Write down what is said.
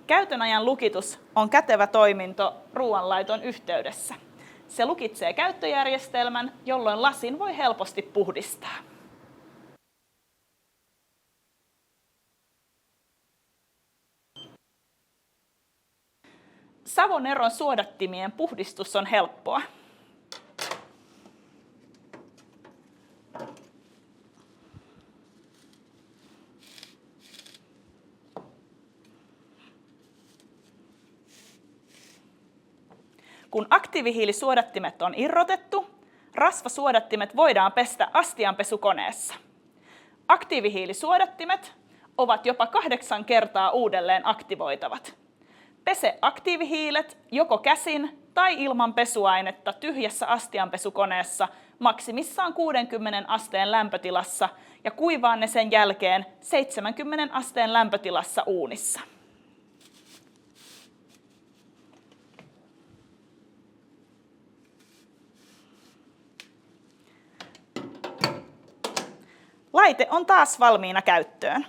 Käytön ajan lukitus on kätevä toiminto ruoanlaiton yhteydessä. Se lukitsee käyttöjärjestelmän, jolloin lasin voi helposti puhdistaa. Savoneron suodattimien puhdistus on helppoa. Kun aktiivihiilisuodattimet on irrotettu, rasvasuodattimet voidaan pestä astianpesukoneessa. Aktiivihiilisuodattimet ovat jopa 8 kertaa uudelleen aktivoitavat. Pese aktiivihiilet joko käsin tai ilman pesuainetta tyhjässä astianpesukoneessa maksimissaan 60 asteen lämpötilassa ja kuivaa ne sen jälkeen 70 asteen lämpötilassa uunissa. Laite on taas valmiina käyttöön.